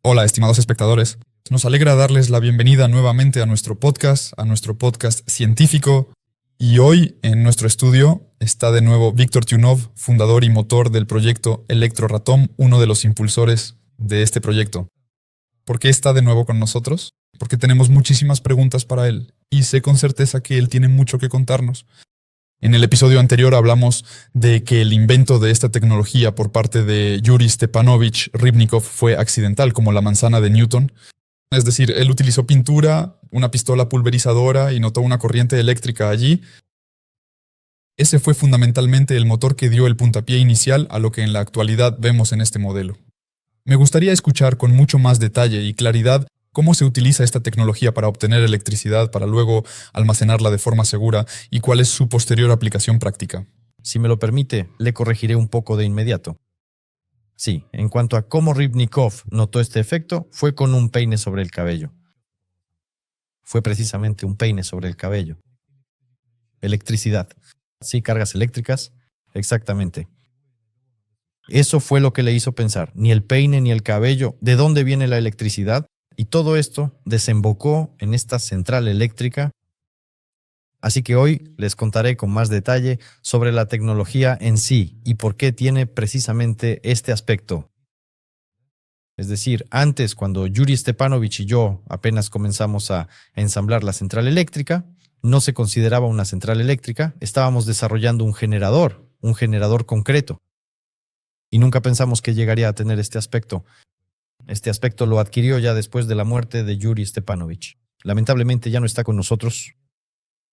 Hola, estimados espectadores. Nos alegra darles la bienvenida nuevamente a nuestro podcast científico. Y hoy en nuestro estudio está de nuevo Víctor Tyunov, fundador y motor del proyecto Electroratom, uno de los impulsores de este proyecto. ¿Por qué está de nuevo con nosotros? Porque tenemos muchísimas preguntas para él y sé con certeza que él tiene mucho que contarnos. En el episodio anterior hablamos de que el invento de esta tecnología por parte de Yuri Stepanovich Rybnikov fue accidental, como la manzana de Newton. Es decir, él utilizó pintura, una pistola pulverizadora y notó una corriente eléctrica allí. Ese fue fundamentalmente el motor que dio el puntapié inicial a lo que en la actualidad vemos en este modelo. Me gustaría escuchar con mucho más detalle y claridad cómo se utiliza esta tecnología para obtener electricidad, para luego almacenarla de forma segura y cuál es su posterior aplicación práctica. Si me lo permite, le corregiré un poco de inmediato. Sí, en cuanto a cómo Rybnikov notó este efecto, fue con un peine sobre el cabello. Fue precisamente un peine sobre el cabello. Electricidad. Sí, cargas eléctricas. Exactamente. Eso fue lo que le hizo pensar. Ni el peine ni el cabello. ¿De dónde viene la electricidad? Y todo esto desembocó en esta central eléctrica. Así que hoy les contaré con más detalle sobre la tecnología en sí y por qué tiene precisamente este aspecto. Es decir, antes, cuando Yuri Stepanovich y yo apenas comenzamos a ensamblar la central eléctrica, no se consideraba una central eléctrica, estábamos desarrollando un generador concreto. Y nunca pensamos que llegaría a tener este aspecto. Este aspecto lo adquirió ya después de la muerte de Yuri Stepanovich. Lamentablemente ya no está con nosotros.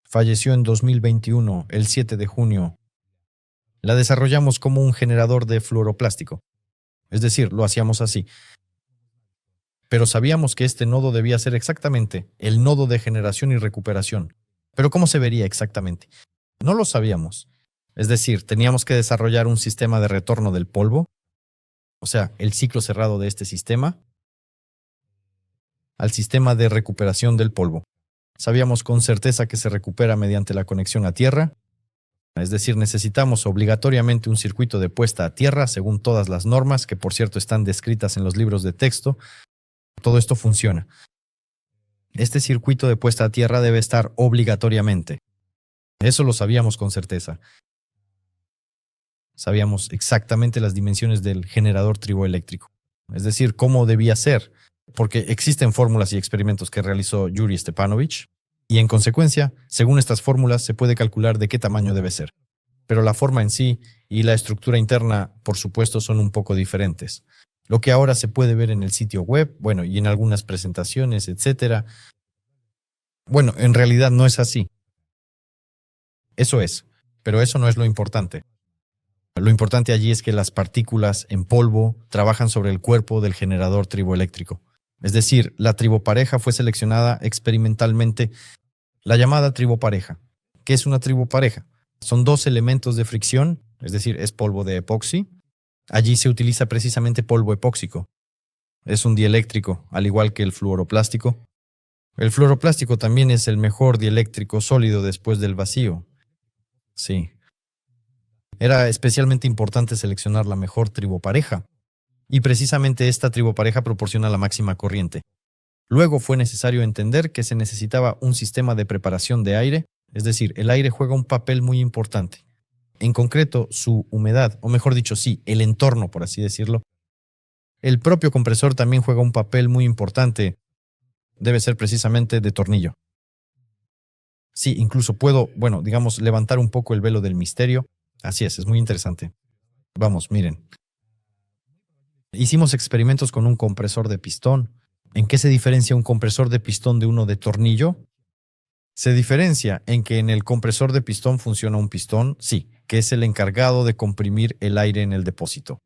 Falleció en 2021, el 7 de junio. La desarrollamos como un generador de fluoroplástico. Es decir, lo hacíamos así. Pero sabíamos que este nodo debía ser exactamente el nodo de generación y recuperación. ¿Pero cómo se vería exactamente? No lo sabíamos. Es decir, teníamos que desarrollar un sistema de retorno del polvo, o sea, el ciclo cerrado de este sistema, al sistema de recuperación del polvo. Sabíamos con certeza que se recupera mediante la conexión a tierra, es decir, necesitamos obligatoriamente un circuito de puesta a tierra según todas las normas, que por cierto están descritas en los libros de texto. Todo esto funciona. Este circuito de puesta a tierra debe estar obligatoriamente. Eso lo sabíamos con certeza. Sabíamos exactamente las dimensiones del generador triboeléctrico, es decir, cómo debía ser, porque existen fórmulas y experimentos que realizó Yuri Stepanovich, y en consecuencia, según estas fórmulas, se puede calcular de qué tamaño debe ser. Pero la forma en sí y la estructura interna, por supuesto, son un poco diferentes. Lo que ahora se puede ver en el sitio web, bueno, y en algunas presentaciones, etc. Bueno, en realidad no es así. Eso es, pero eso no es lo importante. Lo importante allí es que las partículas en polvo trabajan sobre el cuerpo del generador triboeléctrico. Es decir, la tribopareja fue seleccionada experimentalmente, la llamada tribopareja. ¿Qué es una tribopareja? Son dos elementos de fricción, es decir, es polvo de epoxi. Allí se utiliza precisamente polvo epóxico. Es un dieléctrico, al igual que el fluoroplástico. El fluoroplástico también es el mejor dieléctrico sólido después del vacío. Sí. Era especialmente importante seleccionar la mejor tribopareja, y precisamente esta tribopareja proporciona la máxima corriente. Luego fue necesario entender que se necesitaba un sistema de preparación de aire, es decir, el aire juega un papel muy importante. En concreto, su humedad, o mejor dicho, sí, el entorno, por así decirlo. El propio compresor también juega un papel muy importante. Debe ser precisamente de tornillo. Sí, incluso puedo, levantar un poco el velo del misterio. Así es muy interesante. Vamos, miren. Hicimos experimentos con un compresor de pistón. ¿En qué se diferencia un compresor de pistón de uno de tornillo? Se diferencia en que en el compresor de pistón funciona un pistón, sí, que es el encargado de comprimir el aire en el depósito.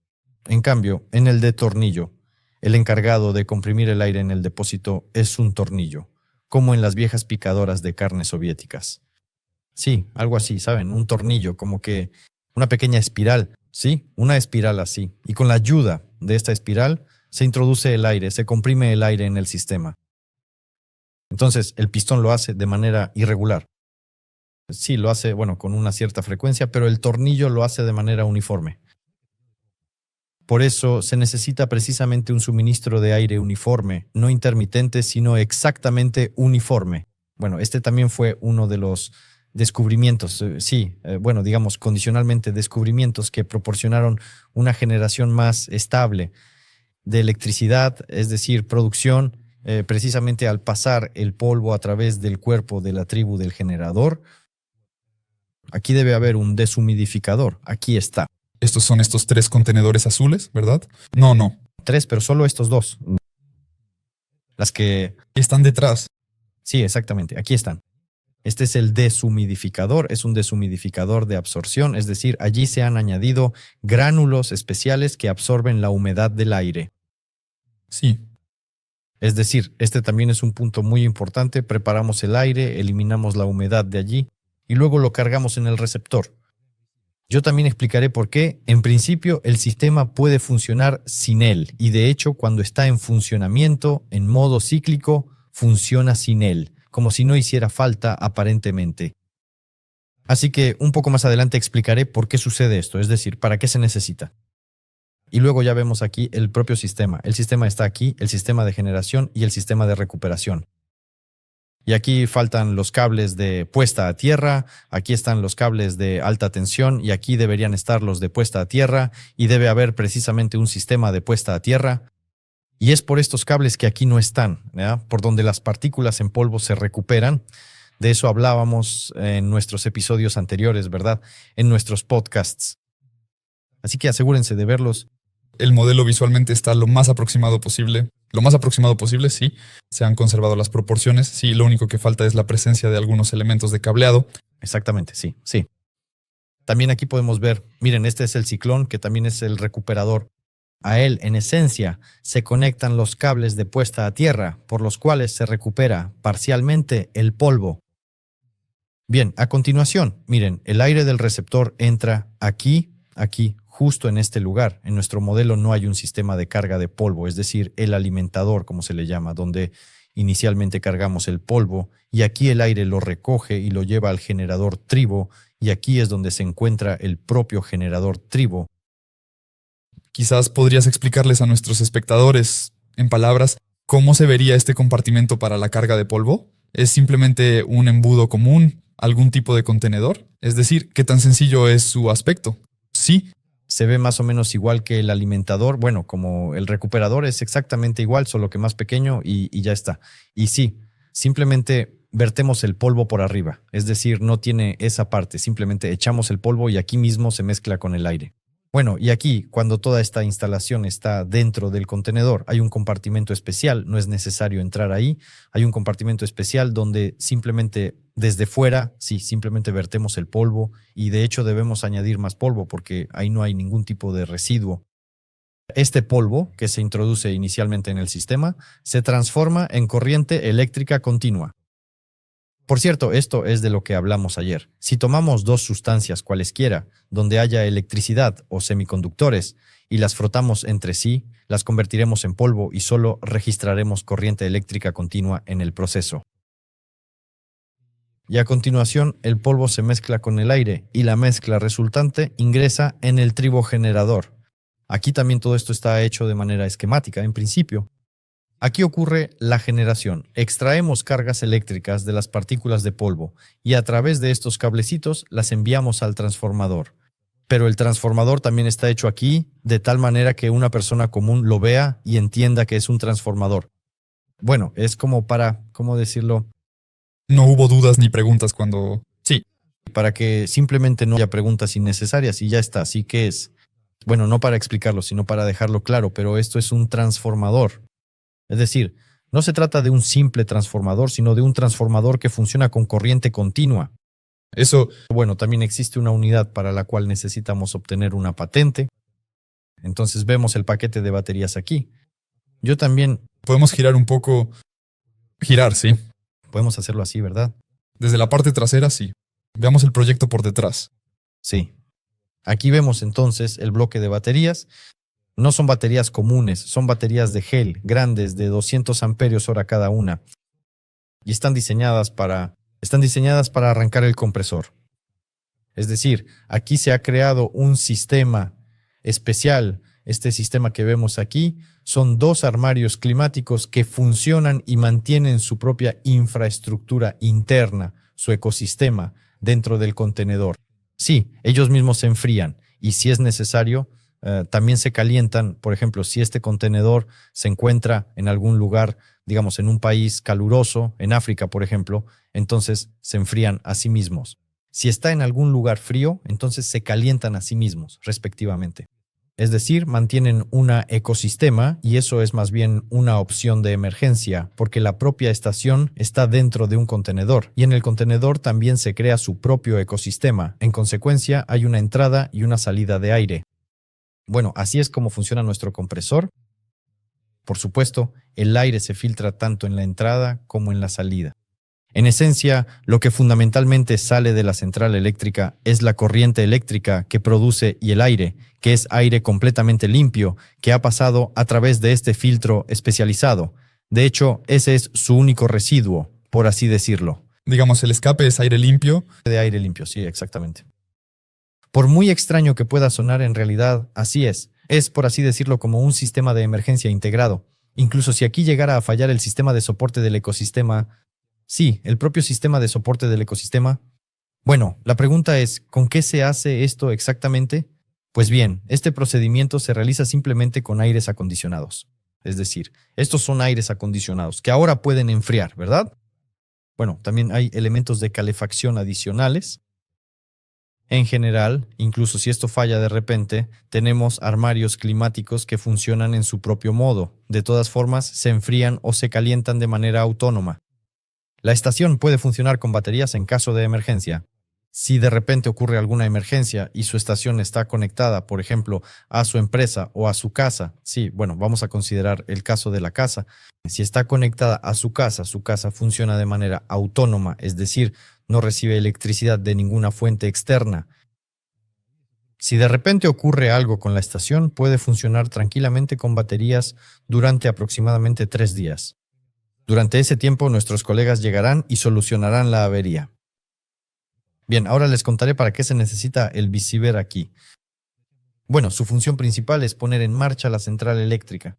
En cambio, en el de tornillo, el encargado de comprimir el aire en el depósito es un tornillo, como en las viejas picadoras de carne soviéticas. Sí, algo así, ¿saben? Un tornillo, como que una pequeña espiral. Sí, una espiral así. Y con la ayuda de esta espiral se introduce el aire, se comprime el aire en el sistema. Entonces, el pistón lo hace de manera irregular. Sí, lo hace, con una cierta frecuencia, pero el tornillo lo hace de manera uniforme. Por eso se necesita precisamente un suministro de aire uniforme, no intermitente, sino exactamente uniforme. Bueno, este también fue uno de los descubrimientos, digamos condicionalmente descubrimientos que proporcionaron una generación más estable de electricidad, es decir, producción, precisamente al pasar el polvo a través del cuerpo de la tribu del generador. Aquí debe haber un deshumidificador, aquí está. Estos son estos 3 contenedores azules, ¿verdad? No. 3, pero solo estos 2. Las que... Están detrás. Sí, exactamente, aquí están. Este es el deshumidificador, es un deshumidificador de absorción, es decir, allí se han añadido gránulos especiales que absorben la humedad del aire. Sí. Es decir, este también es un punto muy importante, preparamos el aire, eliminamos la humedad de allí y luego lo cargamos en el receptor. Yo también explicaré por qué, en principio, el sistema puede funcionar sin él y de hecho, cuando está en funcionamiento, en modo cíclico, funciona sin él, como si no hiciera falta aparentemente. Así que un poco más adelante explicaré por qué sucede esto, es decir, para qué se necesita. Y luego ya vemos aquí el propio sistema. El sistema está aquí, el sistema de generación y el sistema de recuperación. Y aquí faltan los cables de puesta a tierra, aquí están los cables de alta tensión y aquí deberían estar los de puesta a tierra y debe haber precisamente un sistema de puesta a tierra. Y es por estos cables que aquí no están, ¿ya? Por donde las partículas en polvo se recuperan. De eso hablábamos en nuestros episodios anteriores, ¿verdad? En nuestros podcasts. Así que asegúrense de verlos. El modelo visualmente está lo más aproximado posible. Lo más aproximado posible, sí. Se han conservado las proporciones. Sí, lo único que falta es la presencia de algunos elementos de cableado. Exactamente, sí. También aquí podemos ver, miren, este es el ciclón, que también es el recuperador. A él, en esencia, se conectan los cables de puesta a tierra, por los cuales se recupera parcialmente el polvo. Bien, a continuación, miren, el aire del receptor entra aquí, justo en este lugar. En nuestro modelo no hay un sistema de carga de polvo, es decir, el alimentador, como se le llama, donde inicialmente cargamos el polvo y aquí el aire lo recoge y lo lleva al generador tribo y aquí es donde se encuentra el propio generador tribo. Quizás podrías explicarles a nuestros espectadores, en palabras, cómo se vería este compartimento para la carga de polvo. ¿Es simplemente un embudo común, algún tipo de contenedor? Es decir, ¿qué tan sencillo es su aspecto? Sí. Se ve más o menos igual que el alimentador, bueno, como el recuperador es exactamente igual, solo que más pequeño y ya está. Y sí, simplemente vertemos el polvo por arriba, es decir, no tiene esa parte, simplemente echamos el polvo y aquí mismo se mezcla con el aire. Bueno, y aquí, cuando toda esta instalación está dentro del contenedor, hay un compartimento especial, no es necesario entrar ahí, hay un compartimento especial donde simplemente desde fuera, sí, simplemente vertemos el polvo y de hecho debemos añadir más polvo porque ahí no hay ningún tipo de residuo. Este polvo, que se introduce inicialmente en el sistema, se transforma en corriente eléctrica continua. Por cierto, esto es de lo que hablamos ayer. Si tomamos dos sustancias cualesquiera, donde haya electricidad o semiconductores, y las frotamos entre sí, las convertiremos en polvo y solo registraremos corriente eléctrica continua en el proceso. Y a continuación, el polvo se mezcla con el aire y la mezcla resultante ingresa en el tribogenerador. Aquí también todo esto está hecho de manera esquemática, en principio. Aquí ocurre la generación. Extraemos cargas eléctricas de las partículas de polvo y a través de estos cablecitos las enviamos al transformador. Pero el transformador también está hecho aquí de tal manera que una persona común lo vea y entienda que es un transformador. Bueno, es como para, ¿cómo decirlo? No hubo dudas ni preguntas cuando... Sí. Para que simplemente no haya preguntas innecesarias y ya está. Así que es, bueno, no para explicarlo, sino para dejarlo claro, pero esto es un transformador. Es decir, no se trata de un simple transformador, sino de un transformador que funciona con corriente continua. Eso... Bueno, también existe una unidad para la cual necesitamos obtener una patente. Entonces vemos el paquete de baterías aquí. Yo también... Podemos girar un poco... Girar, sí. Podemos hacerlo así, ¿verdad? Desde la parte trasera, sí. Veamos el proyecto por detrás. Sí. Aquí vemos entonces el bloque de baterías. No son baterías comunes, son baterías de gel, grandes, de 200 amperios hora cada una. Y están diseñadas para arrancar el compresor. Es decir, aquí se ha creado un sistema especial este sistema que vemos aquí, son 2 armarios climáticos que funcionan y mantienen su propia infraestructura interna, su ecosistema dentro del contenedor. Sí, ellos mismos se enfrían y si es necesario, también se calientan. Por ejemplo, si este contenedor se encuentra en algún lugar, digamos en un país caluroso, en África por ejemplo, entonces se enfrían a sí mismos. Si está en algún lugar frío, entonces se calientan a sí mismos, respectivamente. Es decir, mantienen un ecosistema y eso es más bien una opción de emergencia, porque la propia estación está dentro de un contenedor y en el contenedor también se crea su propio ecosistema. En consecuencia, hay una entrada y una salida de aire. Bueno, así es como funciona nuestro compresor. Por supuesto, el aire se filtra tanto en la entrada como en la salida. En esencia, lo que fundamentalmente sale de la central eléctrica es la corriente eléctrica que produce y el aire, que es aire completamente limpio, que ha pasado a través de este filtro especializado. De hecho, ese es su único residuo, por así decirlo. Digamos, el escape es aire limpio. De aire limpio, sí, exactamente. Por muy extraño que pueda sonar, en realidad, así es. Es, por así decirlo, como un sistema de emergencia integrado. Incluso si aquí llegara a fallar el sistema de soporte del ecosistema, sí, el propio sistema de soporte del ecosistema. Bueno, la pregunta es, ¿con qué se hace esto exactamente? Pues bien, este procedimiento se realiza simplemente con aires acondicionados. Es decir, estos son aires acondicionados que ahora pueden enfriar, ¿verdad? Bueno, también hay elementos de calefacción adicionales. En general, incluso si esto falla de repente, tenemos armarios climáticos que funcionan en su propio modo. De todas formas, se enfrían o se calientan de manera autónoma. La estación puede funcionar con baterías en caso de emergencia. Si de repente ocurre alguna emergencia y su estación está conectada, por ejemplo, a su empresa o a su casa, sí, bueno, vamos a considerar el caso de la casa. Si está conectada a su casa funciona de manera autónoma, es decir, no recibe electricidad de ninguna fuente externa. Si de repente ocurre algo con la estación, puede funcionar tranquilamente con baterías durante aproximadamente 3 días. Durante ese tiempo, nuestros colegas llegarán y solucionarán la avería. Bien, ahora les contaré para qué se necesita el visiver aquí. Bueno, su función principal es poner en marcha la central eléctrica.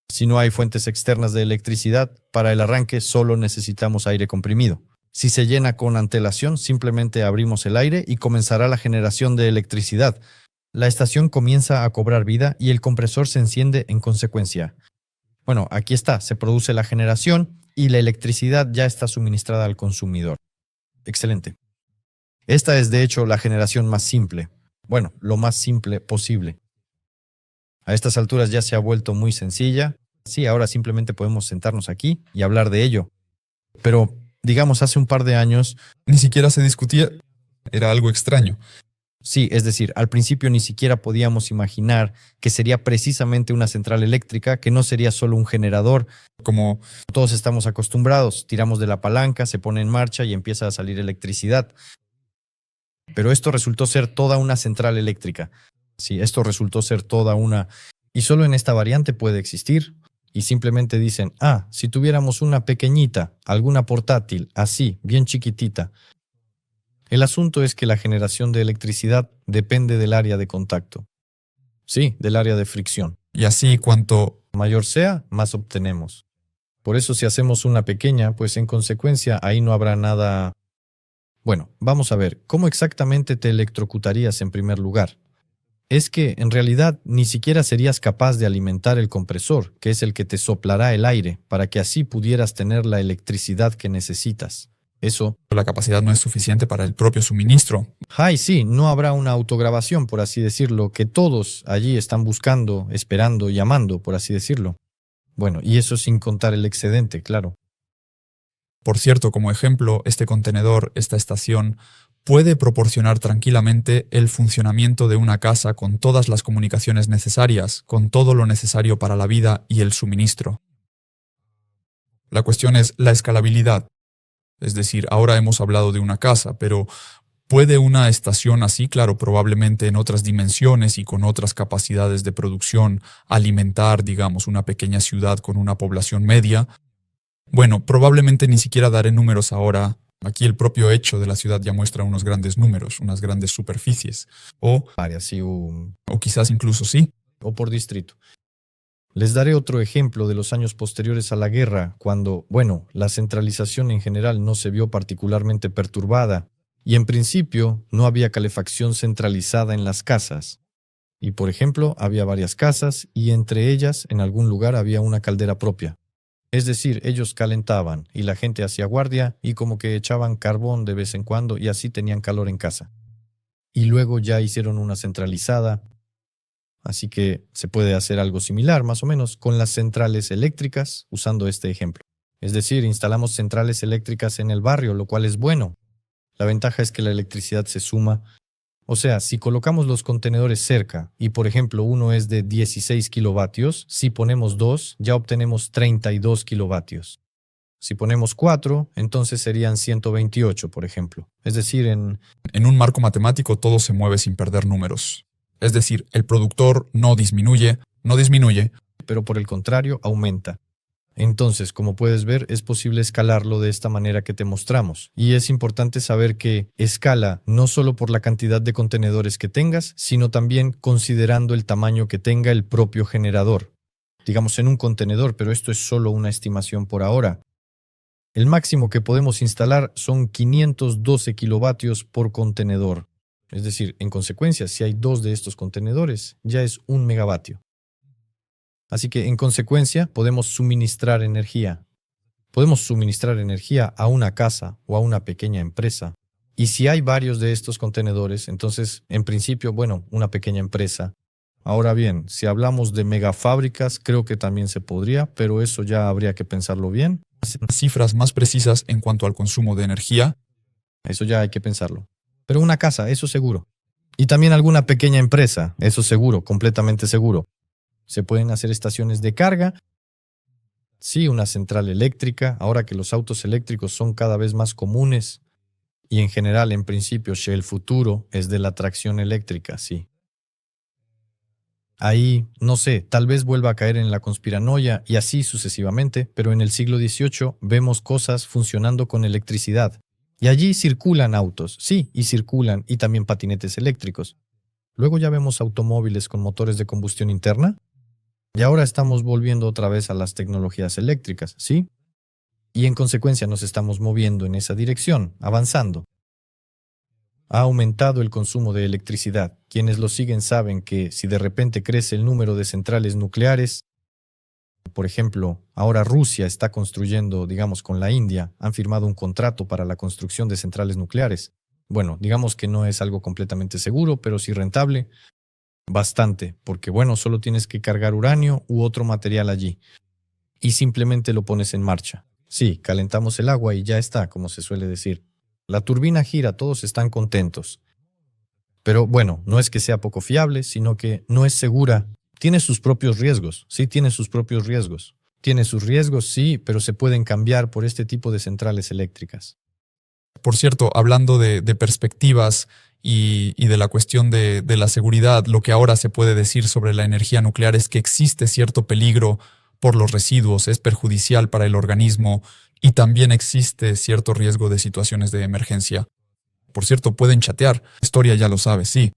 Si no hay fuentes externas de electricidad, para el arranque solo necesitamos aire comprimido. Si se llena con antelación, simplemente abrimos el aire y comenzará la generación de electricidad. La estación comienza a cobrar vida y el compresor se enciende en consecuencia. Bueno, aquí está, se produce la generación y la electricidad ya está suministrada al consumidor. Excelente. Esta es de hecho la generación más simple. Bueno, lo más simple posible. A estas alturas ya se ha vuelto muy sencilla. Sí, ahora simplemente podemos sentarnos aquí y hablar de ello. Pero, digamos, hace un par de años ni siquiera se discutía. Era algo extraño. Sí, es decir, al principio ni siquiera podíamos imaginar que sería precisamente una central eléctrica, que no sería solo un generador. Como todos estamos acostumbrados, tiramos de la palanca, se pone en marcha y empieza a salir electricidad. Pero esto resultó ser toda una central eléctrica. Sí, esto resultó ser toda una... Y solo en esta variante puede existir. Y simplemente dicen, si tuviéramos una pequeñita, alguna portátil, así, bien chiquitita. El asunto es que la generación de electricidad depende del área de contacto. Sí, del área de fricción. Y así cuanto mayor sea, más obtenemos. Por eso si hacemos una pequeña, pues en consecuencia ahí no habrá nada... Bueno, vamos a ver, ¿cómo exactamente te electrocutarías en primer lugar? Es que, en realidad, ni siquiera serías capaz de alimentar el compresor, que es el que te soplará el aire, para que así pudieras tener la electricidad que necesitas. Eso... la capacidad no es suficiente para el propio suministro. Sí, no habrá una autograbación, por así decirlo, que todos allí están buscando, esperando, llamando, por así decirlo. Bueno, y eso sin contar el excedente, claro. Por cierto, como ejemplo, este contenedor, esta estación, puede proporcionar tranquilamente el funcionamiento de una casa con todas las comunicaciones necesarias, con todo lo necesario para la vida y el suministro. La cuestión es la escalabilidad. Es decir, ahora hemos hablado de una casa, pero ¿puede una estación así, claro, probablemente en otras dimensiones y con otras capacidades de producción, alimentar, digamos, una pequeña ciudad con una población media? Bueno, probablemente ni siquiera daré números ahora. Aquí el propio hecho de la ciudad ya muestra unos grandes números, unas grandes superficies. O quizás incluso sí. o por distrito. Les daré otro ejemplo de los años posteriores a la guerra, cuando, la centralización en general no se vio particularmente perturbada y en principio no había calefacción centralizada en las casas. Y por ejemplo, había varias casas y entre ellas en algún lugar había una caldera propia. Es decir, ellos calentaban y la gente hacía guardia y como que echaban carbón de vez en cuando y así tenían calor en casa. Y luego ya hicieron una centralizada. Así que se puede hacer algo similar, más o menos, con las centrales eléctricas, usando este ejemplo. Es decir, instalamos centrales eléctricas en el barrio, lo cual es bueno. La ventaja es que la electricidad se suma. O sea, si colocamos los contenedores cerca y, por ejemplo, uno es de 16 kilovatios, si ponemos 2, ya obtenemos 32 kilovatios. Si ponemos 4, entonces serían 128, por ejemplo. Es decir, en un marco matemático todo se mueve sin perder números. Es decir, el productor no disminuye, pero por el contrario aumenta. Entonces, como puedes ver, es posible escalarlo de esta manera que te mostramos. Y es importante saber que escala no solo por la cantidad de contenedores que tengas, sino también considerando el tamaño que tenga el propio generador. Digamos en un contenedor, pero esto es solo una estimación por ahora. El máximo que podemos instalar son 512 kilovatios por contenedor. Es decir, en consecuencia, si hay 2 de estos contenedores, ya es 1 megavatio. Así que, en consecuencia, podemos suministrar energía. Podemos suministrar energía a una casa o a una pequeña empresa. Y si hay varios de estos contenedores, entonces, en principio, una pequeña empresa. Ahora bien, si hablamos de megafábricas, creo que también se podría, pero eso ya habría que pensarlo bien. Cifras más precisas en cuanto al consumo de energía. Eso ya hay que pensarlo. Pero una casa, eso seguro. Y también alguna pequeña empresa, eso seguro, completamente seguro. Se pueden hacer estaciones de carga. Sí, una central eléctrica, ahora que los autos eléctricos son cada vez más comunes. Y en general, en principio, el futuro es de la tracción eléctrica, sí. Ahí, no sé, tal vez vuelva a caer en la conspiranoia y así sucesivamente, pero en el siglo XVIII vemos cosas funcionando con electricidad. Y allí circulan autos, sí, y circulan, y también patinetes eléctricos. Luego ya vemos automóviles con motores de combustión interna. Y ahora estamos volviendo otra vez a las tecnologías eléctricas, ¿sí? Y en consecuencia nos estamos moviendo en esa dirección, avanzando. Ha aumentado el consumo de electricidad. Quienes lo siguen saben que si de repente crece el número de centrales nucleares, por ejemplo, ahora Rusia está construyendo, digamos, con la India, han firmado un contrato para la construcción de centrales nucleares. Bueno, digamos que no es algo completamente seguro, pero sí rentable. Bastante, porque solo tienes que cargar uranio u otro material allí. Y simplemente lo pones en marcha. Sí, calentamos el agua y ya está, como se suele decir. La turbina gira, todos están contentos. Pero no es que sea poco fiable, sino que no es segura. Tiene sus propios riesgos, sí tiene sus propios riesgos. Tiene sus riesgos, sí, pero se pueden cambiar por este tipo de centrales eléctricas. Por cierto, hablando de perspectivas y de la cuestión de la seguridad, lo que ahora se puede decir sobre la energía nuclear es que existe cierto peligro por los residuos, es perjudicial para el organismo y también existe cierto riesgo de situaciones de emergencia. Por cierto, pueden chatear, la historia ya lo sabe, sí,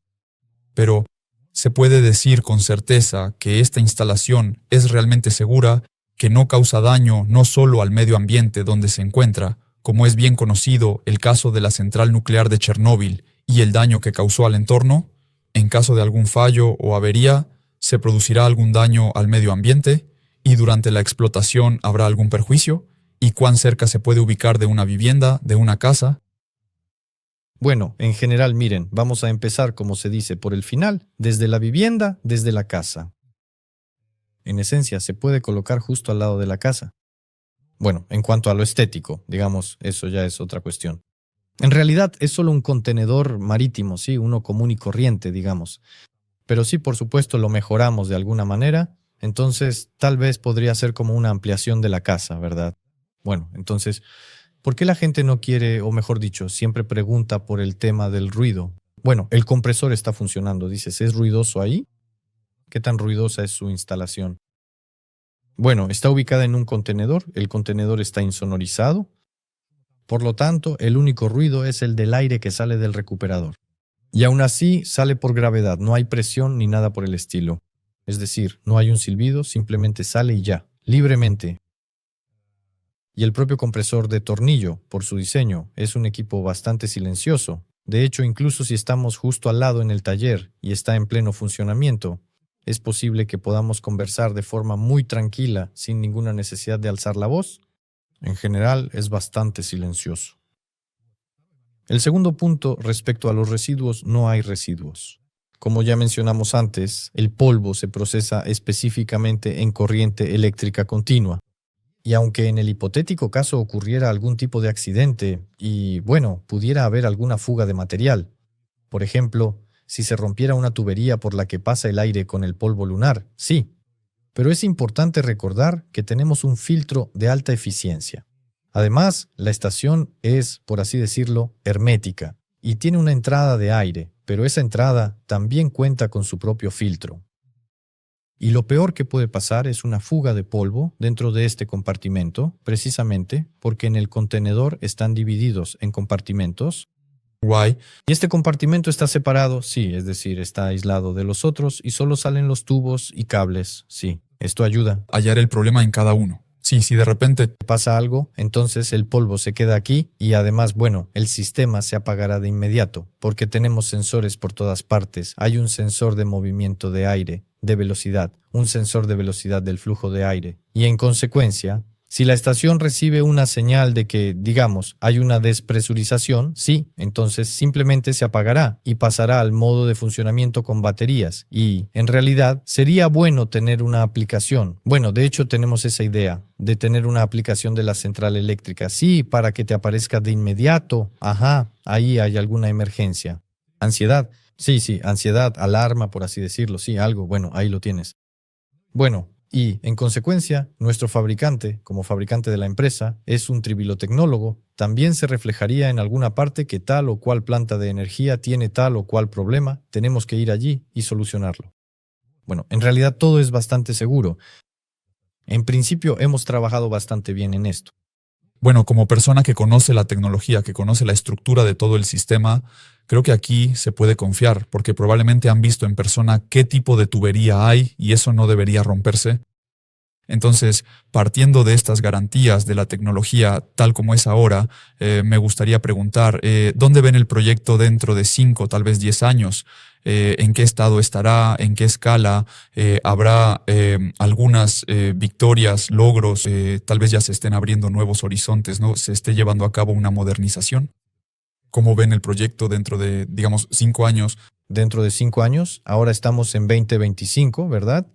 pero se puede decir con certeza que esta instalación es realmente segura, que no causa daño no solo al medio ambiente donde se encuentra, como es bien conocido el caso de la central nuclear de Chernóbil y el daño que causó al entorno. En caso de algún fallo o avería, se producirá algún daño al medio ambiente y durante la explotación habrá algún perjuicio, y cuán cerca se puede ubicar de una vivienda, de una casa. En general, miren, vamos a empezar, como se dice, por el final, desde la vivienda, desde la casa. En esencia, se puede colocar justo al lado de la casa. En cuanto a lo estético, digamos, eso ya es otra cuestión. En realidad es solo un contenedor marítimo, sí, uno común y corriente, digamos. Pero sí, por supuesto, lo mejoramos de alguna manera, entonces tal vez podría ser como una ampliación de la casa, ¿verdad? Entonces, ¿por qué la gente no quiere, o mejor dicho, siempre pregunta por el tema del ruido? El compresor está funcionando, dices, ¿es ruidoso ahí? ¿Qué tan ruidosa es su instalación? Está ubicada en un contenedor, el contenedor está insonorizado, por lo tanto, el único ruido es el del aire que sale del recuperador. Y aún así, sale por gravedad, no hay presión ni nada por el estilo. Es decir, no hay un silbido, simplemente sale y ya, libremente. Y el propio compresor de tornillo, por su diseño, es un equipo bastante silencioso. De hecho, incluso si estamos justo al lado en el taller y está en pleno funcionamiento, es posible que podamos conversar de forma muy tranquila, sin ninguna necesidad de alzar la voz. En general, es bastante silencioso. El segundo punto, respecto a los residuos, no hay residuos. Como ya mencionamos antes, el polvo se procesa específicamente en corriente eléctrica continua. Y aunque en el hipotético caso ocurriera algún tipo de accidente y, pudiera haber alguna fuga de material, por ejemplo, si se rompiera una tubería por la que pasa el aire con el polvo lunar, sí. Pero es importante recordar que tenemos un filtro de alta eficiencia. Además, la estación es, por así decirlo, hermética y tiene una entrada de aire, pero esa entrada también cuenta con su propio filtro. Y lo peor que puede pasar es una fuga de polvo dentro de este compartimento, precisamente porque en el contenedor están divididos en compartimentos. Guay. Y este compartimento está separado, sí, es decir, está aislado de los otros y solo salen los tubos y cables, sí. Esto ayuda. Hallar el problema en cada uno. Sí, si de repente Pasa algo, entonces el polvo se queda aquí y además, el sistema se apagará de inmediato porque tenemos sensores por todas partes. Hay un sensor de movimiento de aire, de velocidad, un sensor de velocidad del flujo de aire. Y en consecuencia, si la estación recibe una señal de que, digamos, hay una despresurización, sí, entonces simplemente se apagará y pasará al modo de funcionamiento con baterías. Y, en realidad, sería bueno tener una aplicación. De hecho, tenemos esa idea de tener una aplicación de la central eléctrica. Sí, para que te aparezca de inmediato. Ajá, ahí hay alguna emergencia. Ansiedad. Sí, ansiedad, alarma, por así decirlo. Sí, algo. Ahí lo tienes. Y, en consecuencia, nuestro fabricante, como fabricante de la empresa, es un tribilotecnólogo. También se reflejaría en alguna parte que tal o cual planta de energía tiene tal o cual problema. Tenemos que ir allí y solucionarlo. En realidad todo es bastante seguro. En principio hemos trabajado bastante bien en esto. Bueno, como persona que conoce la tecnología, que conoce la estructura de todo el sistema, creo que aquí se puede confiar, porque probablemente han visto en persona qué tipo de tubería hay y eso no debería romperse. Entonces, partiendo de estas garantías de la tecnología tal como es ahora, me gustaría preguntar, ¿dónde ven el proyecto dentro de 5, tal vez 10 años? ¿En qué estado estará? ¿En qué escala? ¿Habrá algunas victorias, logros? Tal vez ya se estén abriendo nuevos horizontes, ¿no? Se esté llevando a cabo una modernización. ¿Cómo ven el proyecto dentro de, 5 años? Dentro de 5 años, ahora estamos en 2025, ¿verdad?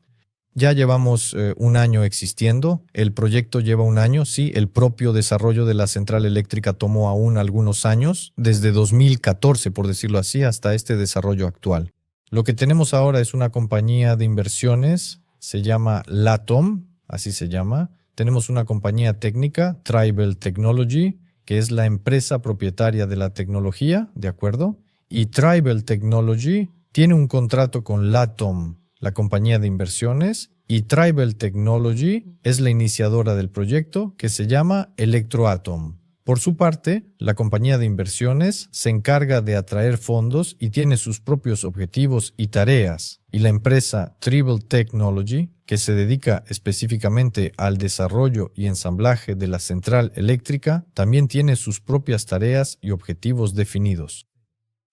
Ya llevamos un año existiendo, el proyecto lleva un año, sí, el propio desarrollo de la central eléctrica tomó aún algunos años, desde 2014, por decirlo así, hasta este desarrollo actual. Lo que tenemos ahora es una compañía de inversiones, se llama LATOM, así se llama. Tenemos una compañía técnica, Tribal Technology, que es la empresa propietaria de la tecnología, ¿de acuerdo? Y Tribal Technology tiene un contrato con LATOM, la compañía de inversiones, y Tribal Technology es la iniciadora del proyecto que se llama Electroatom. Por su parte, la compañía de inversiones se encarga de atraer fondos y tiene sus propios objetivos y tareas. Y la empresa Tribal Technology, que se dedica específicamente al desarrollo y ensamblaje de la central eléctrica, también tiene sus propias tareas y objetivos definidos.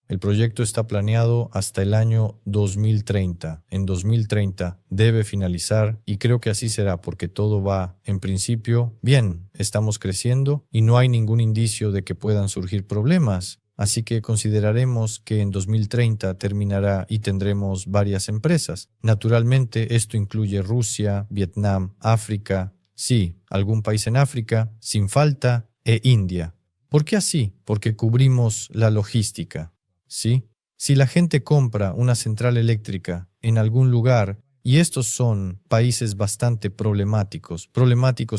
El proyecto está planeado hasta el año 2030. En 2030 debe finalizar y creo que así será porque todo va, en principio, bien. Estamos creciendo y no hay ningún indicio de que puedan surgir problemas. Así que consideraremos que en 2030 terminará y tendremos varias empresas. Naturalmente, esto incluye Rusia, Vietnam, África, sí, algún país en África, sin falta, e India. ¿Por qué así? Porque cubrimos la logística. ¿Sí? Si la gente compra una central eléctrica en algún lugar, y estos son países bastante problemáticos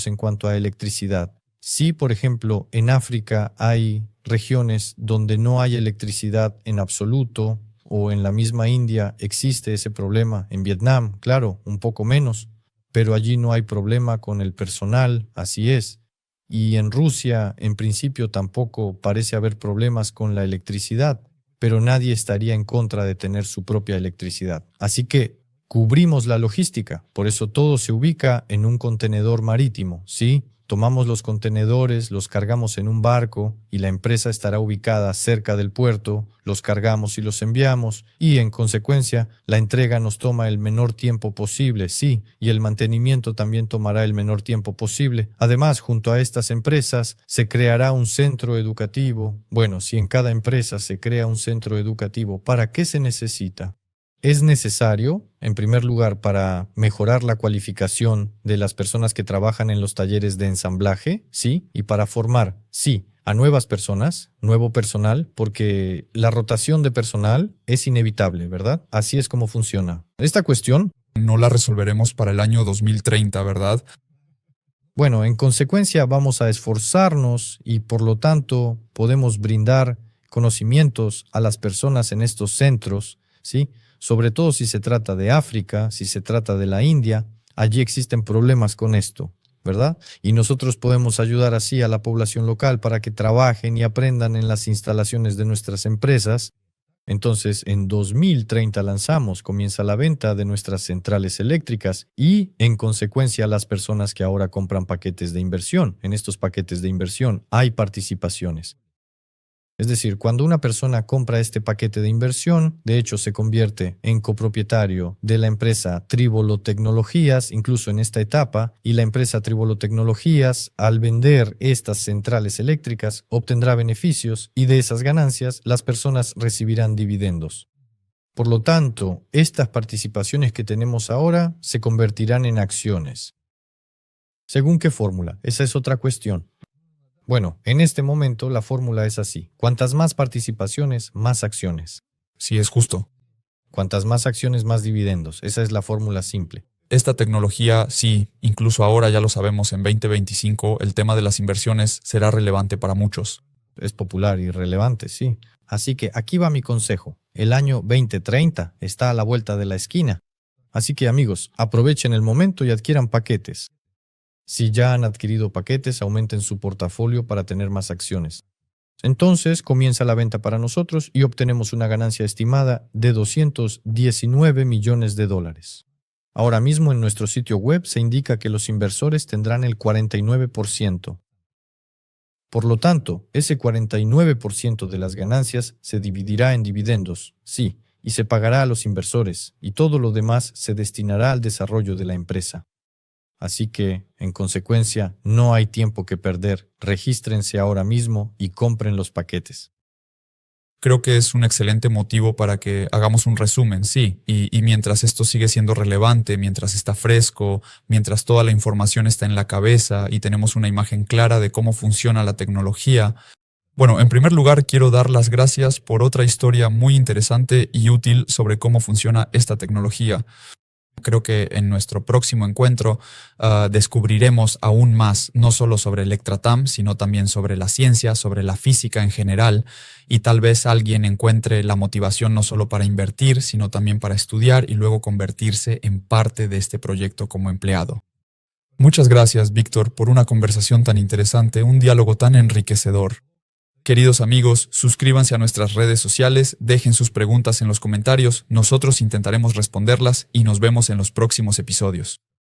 en cuanto a electricidad. Si, por ejemplo, en África hay regiones donde no hay electricidad en absoluto, o en la misma India existe ese problema, en Vietnam, claro, un poco menos, pero allí no hay problema con el personal, así es. Y en Rusia, en principio, tampoco parece haber problemas con la electricidad, pero nadie estaría en contra de tener su propia electricidad. Así que Cubrimos la logística, por eso todo se ubica en un contenedor marítimo, ¿sí? Tomamos los contenedores, los cargamos en un barco y la empresa estará ubicada cerca del puerto, los cargamos y los enviamos y en consecuencia la entrega nos toma el menor tiempo posible, sí, y el mantenimiento también tomará el menor tiempo posible. Además, junto a estas empresas se creará un centro educativo. Bueno, si en cada empresa se crea un centro educativo, ¿para qué se necesita? Es necesario, en primer lugar, para mejorar la cualificación de las personas que trabajan en los talleres de ensamblaje, sí, y para formar, sí, a nuevas personas, nuevo personal, porque la rotación de personal es inevitable, ¿verdad? Así es como funciona. Esta cuestión no la resolveremos para el año 2030, ¿verdad? Bueno, en consecuencia vamos a esforzarnos y por lo tanto podemos brindar conocimientos a las personas en estos centros, ¿sí? Sobre todo si se trata de África, si se trata de la India, allí existen problemas con esto, ¿verdad? Y nosotros podemos ayudar así a la población local para que trabajen y aprendan en las instalaciones de nuestras empresas. Entonces, en 2030 comienza la venta de nuestras centrales eléctricas y, en consecuencia, las personas que ahora compran paquetes de inversión. En estos paquetes de inversión hay participaciones. Es decir, cuando una persona compra este paquete de inversión, de hecho se convierte en copropietario de la empresa Tribolo Tecnologías, incluso en esta etapa, y la empresa Tribolo Tecnologías, al vender estas centrales eléctricas, obtendrá beneficios y de esas ganancias las personas recibirán dividendos. Por lo tanto, estas participaciones que tenemos ahora se convertirán en acciones. ¿Según qué fórmula? Esa es otra cuestión. Bueno, en este momento la fórmula es así. Cuantas más participaciones, más acciones. Sí, es justo. Cuantas más acciones, más dividendos. Esa es la fórmula simple. Esta tecnología, sí, incluso ahora ya lo sabemos, en 2025 el tema de las inversiones será relevante para muchos. Es popular y relevante, sí. Así que aquí va mi consejo. El año 2030 está a la vuelta de la esquina. Así que amigos, aprovechen el momento y adquieran paquetes. Si ya han adquirido paquetes, aumenten su portafolio para tener más acciones. Entonces comienza la venta para nosotros y obtenemos una ganancia estimada de $219 millones. Ahora mismo en nuestro sitio web se indica que los inversores tendrán el 49%. Por lo tanto, ese 49% de las ganancias se dividirá en dividendos, sí, y se pagará a los inversores, y todo lo demás se destinará al desarrollo de la empresa. Así que, en consecuencia, no hay tiempo que perder. Regístrense ahora mismo y compren los paquetes. Creo que es un excelente motivo para que hagamos un resumen, sí. Y mientras esto sigue siendo relevante, mientras está fresco, mientras toda la información está en la cabeza y tenemos una imagen clara de cómo funciona la tecnología. Bueno, en primer lugar quiero dar las gracias por otra historia muy interesante y útil sobre cómo funciona esta tecnología. Creo que en nuestro próximo encuentro descubriremos aún más, no solo sobre Electratam, sino también sobre la ciencia, sobre la física en general, y tal vez alguien encuentre la motivación no solo para invertir, sino también para estudiar y luego convertirse en parte de este proyecto como empleado. Muchas gracias, Víctor, por una conversación tan interesante, un diálogo tan enriquecedor. Queridos amigos, suscríbanse a nuestras redes sociales, dejen sus preguntas en los comentarios, nosotros intentaremos responderlas y nos vemos en los próximos episodios.